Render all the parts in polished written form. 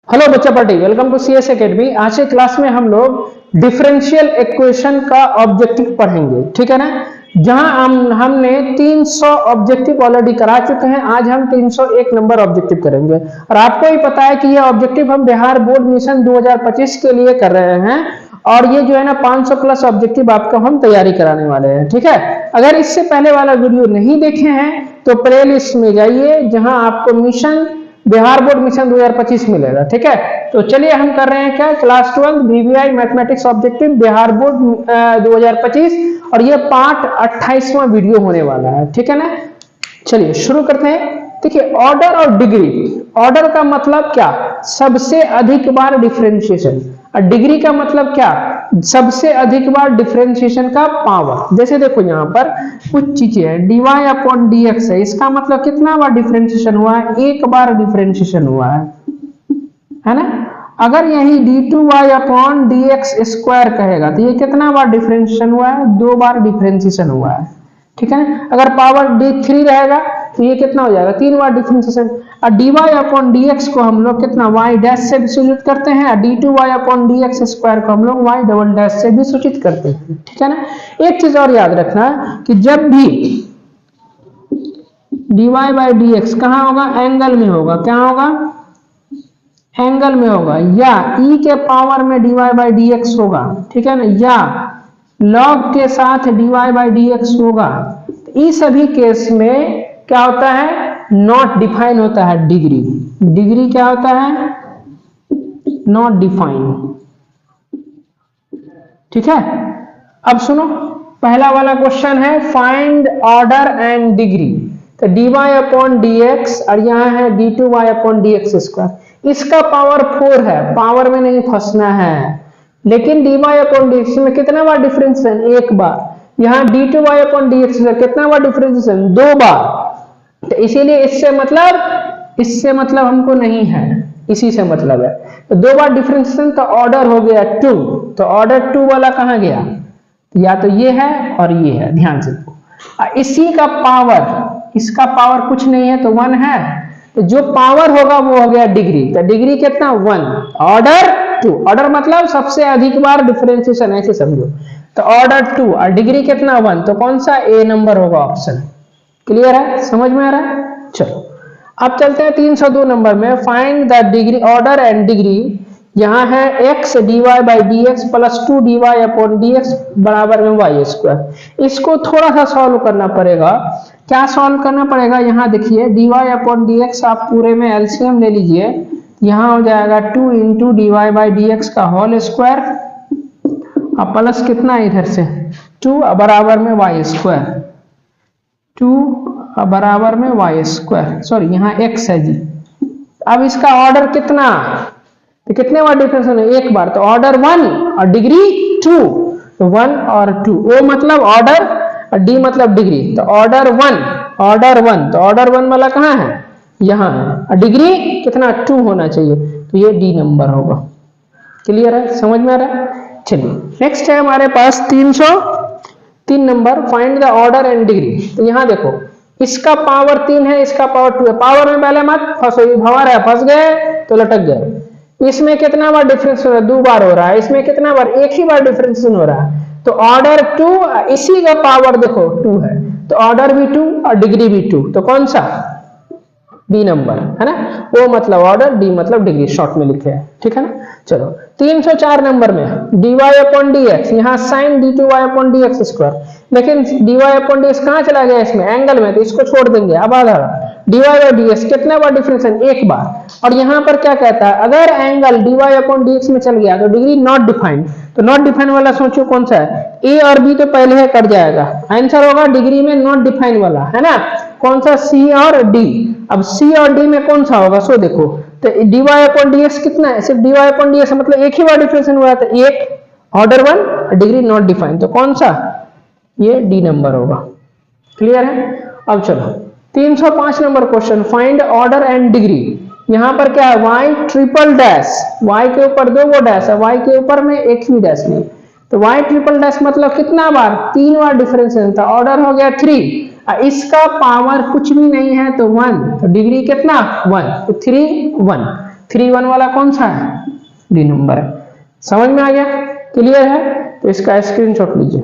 Hello बच्चा party, welcome to CS academy. आज के क्लास में हम लोग डिफरेंशियल इक्वेशन का ऑब्जेक्टिव पढ़ेंगे, ठीक है ना। जहां हमने 300 ऑब्जेक्टिव ऑलरेडी करा चुके हैं। आज हम 301 नंबर ऑब्जेक्टिव करेंगे। और आपको ही पता है कि यह ऑब्जेक्टिव हम बिहार बोर्ड मिशन 2025 के लिए कर रहे हैं। और ये जो है ना 500 प्लस ऑब्जेक्टिव आपको हम तैयारी कराने वाले हैं, ठीक है। अगर इससे पहले वाला वीडियो नहीं देखे हैं तो प्ले लिस्ट में जाइए, जहां आपको मिशन बिहार बोर्ड मिशन 2025 मिलेगा, ठीक है। तो चलिए हम कर रहे हैं क्या, class 12 BBI mathematics objective Bihar board 2025, और ये पार्ट 28वां वीडियो होने वाला है, ठीक है ना। चलिए शुरू करते हैं। देखिए, ऑर्डर और डिग्री। ऑर्डर का मतलब क्या, सबसे अधिक बार डिफरेंशिएशन। और डिग्री का मतलब क्या, सबसे अधिक बार डिफरेंशिएशन का पावर। जैसे देखो यहाँ पर कुछ चीजें हैं, dy अपॉन dx है, इसका मतलब कितना बार डिफरेंशिएशन हुआ है, एक बार डिफरेंशिएशन हुआ है ना। अगर यही d2y अपॉन dx स्क्वायर कहेगा तो ये कितना बार डिफरेंशिएशन हुआ है, दो बार डिफरेंशिएशन हुआ है, ठीक है ना। अगर पावर d3 रहेगा तो ये कितना हो जाएगा, तीन बार डिफरेंशिएशन। और dy अपॉन dx को हम लोग कितना y डैश से भी सूचित करते हैं, और d2y अपॉन dx स्क्वायर को हम लोग y डबल डैश से भी सूचित करते हैं, ठीक है ना। एक चीज और याद रखना कि जब भी dy बाई dx कहाँ होगा, एंगल में होगा। क्या होगा, एंगल में होगा, या e के पावर में dy बाई dx होगा, ठीक है ना, या log के साथ dy बाई dx होगा। इस सभी केस में क्या होता है, नॉट डिफाइन होता है डिग्री। डिग्री क्या होता है, नॉट डिफाइन, ठीक है। अब सुनो, पहला वाला क्वेश्चन है फाइंड ऑर्डर एंड डिग्री। तो dy अपॉन dx और यहाँ है d2y अपॉन dx स्क्वायर। इसका पावर 4 है, पावर में नहीं फंसना है। लेकिन dy अपॉन dx में कितना बार डिफरेंशिएशन, एक बार। यहाँ d2y अपॉन dx कितना बार डिफरेंशिएशन, दो बार। तो इसीलिए इससे मतलब हमको नहीं है, इसी से मतलब है। तो दो बार डिफरेंशिएशन का ऑर्डर हो गया 2। तो ऑर्डर 2 वाला कहाँ गया, या तो ये है और ये है, ध्यान से। इसी का पावर, इसका पावर कुछ नहीं है तो 1 है। तो जो पावर होगा वो हो गया डिग्री। तो डिग्री कितना, 1, ऑर्डर 2। ऑर्डर मतलब सबसे अधिक बार डिफरेंशिएशन, ऐसे समझो। तो ऑर्डर 2 और डिग्री कितना, 1। तो कौन सा ए नंबर होगा ऑप्शन। क्लियर है, समझ में आ रहा है। चलो अब चलते हैं 302 नंबर में, find the degree order and degree. यहाँ है x dy by dx plus 2 dy अपॉन dx बराबर में y स्क्वायर। इसको थोड़ा सा सॉल्व करना पड़ेगा। क्या सॉल्व करना पड़ेगा, यहाँ देखिए dy अपॉन dx आप पूरे में एलसीएम ले लीजिए। यहाँ हो जाएगा 2 इंटू dy बाई dx का होल स्क्वायर, अब प्लस कितना इधर से 2 बराबर में y स्क्वायर, 2 बराबर में y स्क्वायर, सॉरी यहाँ x है जी। अब इसका ऑर्डर कितना, तो कितने बार डिफरेंस है, एक बार। तो ऑर्डर 1 और डिग्री 2। तो 1 और 2, ओ मतलब ऑर्डर और डी मतलब डिग्री। तो ऑर्डर 1, ऑर्डर 1, तो ऑर्डर 1 वाला कहाँ है, यहाँ है। और डिग्री कितना, 2 होना चाहिए। तो ये डी नंबर होगा। क्लियर है, समझ में आ रहा है। चलिए नेक्स्ट है हमारे पास 303 number, find the order and degree. तो यहाँ देखो, इसका पावर 3 है, इसका पावर 2 है। पावर में पहले मत फंसो, ये भंवर है, फंस गए तो लटक गए। इसमें कितना बार डिफरेंस हो रहा है, 2 बार हो रहा है। इसमें कितना बार, एक ही बार डिफरेंशिएशन हो रहा है। तो ऑर्डर 2, इसी का पावर देखो 2 है, तो ऑर्डर भी 2 और डिग्री भी 2। तो कौन सा, बी नंबर है ना। ओ मतलब ऑर्डर, डी मतलब डिग्री, शॉर्ट में लिखे हैं, ठीक है ना। चलो 304 नंबर में dy अपॉन dx, यहाँ साइन d2y अपॉन dx स्क्वायर। लेकिन dy अपॉन dx कहाँ चला गया, इसमें एंगल में, तो इसको छोड़ देंगे। अब आधा dy बाई dx कितना बार डिफरेंशिएशन, एक बार। और यहाँ पर क्या कहता है, अगर एंगल dy अपॉन dx में चल गया तो डिग्री नॉट डिफाइंड। तो नॉट डिफाइंड वाला सोचो कौन सा है, ए और बी तो पहले है, कट जाएगा। आंसर होगा डिग्री में नॉट डिफाइंड वाला, है ना। कौन सा, सी और डी। अब सी और डी में कौन सा होगा, सो देखो। तो dy अपॉन dx कितना है, सिर्फ dy अपॉन dx मतलब एक ही बार डिफरेंशिएशन हुआ है। तो एक, ऑर्डर 1, डिग्री नॉट डिफाइंड। तो कौन सा, ये डी नंबर होगा। क्लियर है। अब चलो 305 number question, find order and degree. यहाँ पर क्या है, y ट्रिपल डैश, y के ऊपर 2 वो डैश है, y के ऊपर में एक ही डैश नहीं। तो y ट्रिपल डैश मतलब कितना बार, 3 बार डिफरेंशिएशन था। ऑर्डर हो गया 3, इसका पावर कुछ भी नहीं है तो 1। तो डिग्री कितना, 1। तो 3 1। 3 1 वाला कौन सा है? डी नंबर है। समझ में आ गया? क्लियर है? तो इसका स्क्रीनशॉट लीजिए।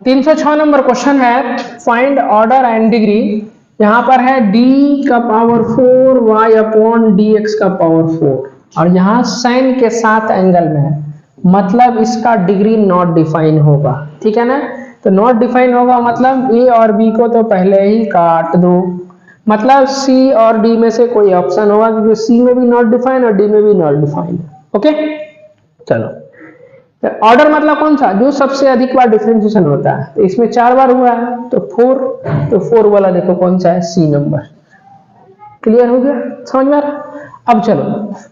तीन सौ 6 नंबर क्वेश्चन है, फाइंड ऑर्डर एंड डिग्री। यहाँ पर है d का पावर 4 y अपॉन dx का पावर 4 और यहाँ साइन के साथ एंगल में है, मतलब इसका डिग्री नॉट डिफाइन होगा। ठीक है ना? तो नॉट डिफाइन होगा मतलब a और b को तो पहले ही काट दो, मतलब c और d में से कोई ऑप्शन होगा, क्योंकि c में भी नॉट डिफाइन और d में भी नॉट डिफाइन है। ओके, चलो। ऑर्डर मतलब कौन सा? जो सबसे अधिक बार डिफरेंशिएशन होता है। तो इसमें 4 बार हुआ है तो 4, तो 4 वाला देखो कौन सा है? सी नंबर। क्लियर हो गया? समझ में आ रहा? अब चलो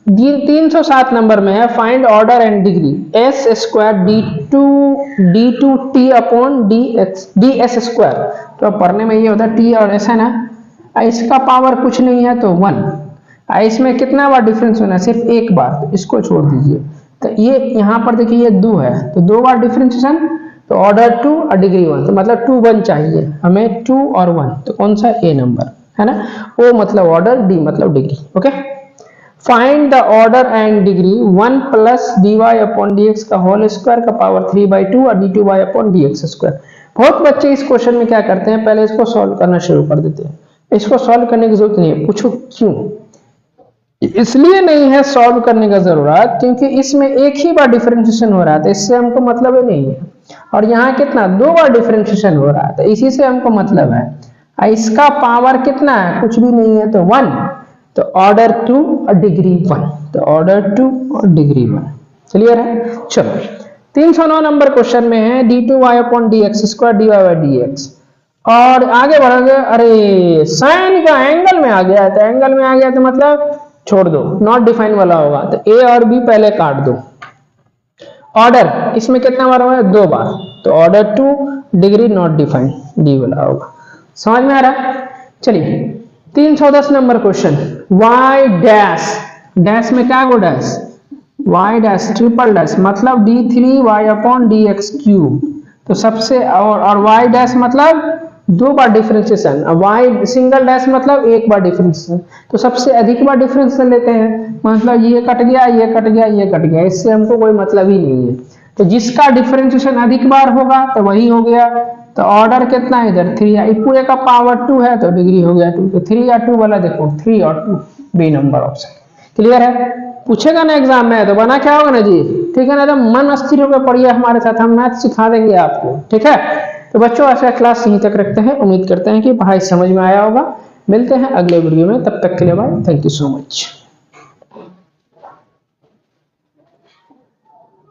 307 नंबर में है, find order and degree S square D two T upon D S square. तो पढ़ने में ये होता है टी और एस है ना, इसका पावर कुछ नहीं है तो 1। इसमें कितना बार डिफरेंस होना है? सिर्फ एक बार, तो इसको छोड़ दीजिए। तो ये यहाँ पर देखिए ये 2 है तो 2 बार डिफरेंशिएशन, तो ऑर्डर 2 और डिग्री 1, तो मतलब 2 1 चाहिए हमें, 2 और 1, तो कौन सा? ए नंबर है ना। ओ मतलब ऑर्डर, डी मतलब degree. Okay, find the order and degree 1 plus D Y upon D X का होल स्क्वायर का पावर 3/2 और D two Y upon D X square. बहुत बच्चे इस क्वेश्चन में क्या करते हैं, पहले इसको सॉल्व करना शुरू कर देते हैं। इसको सॉल्व करने की जरूरत नहीं है। पूछो क्यों? इसलिए नहीं है सॉल्व करने का जरूरत, क्योंकि इसमें एक ही बार डिफरेंशिएशन हो रहा है, तो इससे हमको मतलब ही नहीं है। और यहाँ कितना? 2 बार डिफरेंशिएशन हो रहा है, तो इसी से हमको मतलब है। इसका पावर कितना है? कुछ भी नहीं है, तो 1, तो ऑर्डर 2 और डिग्री 1, तो ऑर्डर 2 और डिग्री 1। क्लियर है? चलो 309 नंबर क्वेश्चन में है d2y अपॉन dx square dy by dx। और आगे बढ़ोगे, अरे साइन का एंगल में आ गया है, तो एंगल में आ गया तो मतलब छोड़ दो, नॉट डिफाइन वाला होगा, तो ए और बी पहले काट दो। ऑर्डर इसमें कितना बार हुआ है? 2 बार, तो order 2, degree not define, D वाला होगा। समझ में आ रहा? चलिए 310 number question, y dash, dash में क्या को dash? y dash triple dash, मतलब d3y अपॉन dx क्यूब। तो सबसे और y डैश मतलब 2 बार डिफरेंशिएशन, y सिंगल डैश मतलब 1 बार डिफरेंशिएशन। तो सबसे अधिक बार डिफरेंशिएशन लेते हैं, मतलब ये कट गया, ये कट गया, ये कट गया, इससे हमको कोई मतलब ही नहीं है। तो जिसका डिफरेंशिएशन अधिक बार होगा तो वही हो गया। तो ऑर्डर कितना है इधर? 3, पूरे का पावर 2 है तो डिग्री हो गया 2, तो 3 या 2 वाला देखो 3 और 2, बी नंबर ऑप्शन। क्लियर है? पूछेगा ना एग्जाम में तो बना क्या होगा ना जी, ठीक है ना? तो मन अस्थिर होकर पढ़िए हमारे साथ, हम मैथ सिखा देंगे आपको। ठीक है? तो बच्चों ऐसा क्लास यहीं तक रखते हैं, उम्मीद करते हैं कि पढ़ाई समझ में आया होगा। मिलते हैं अगले वीडियो में, तब तक के लिए bye, thank you so much.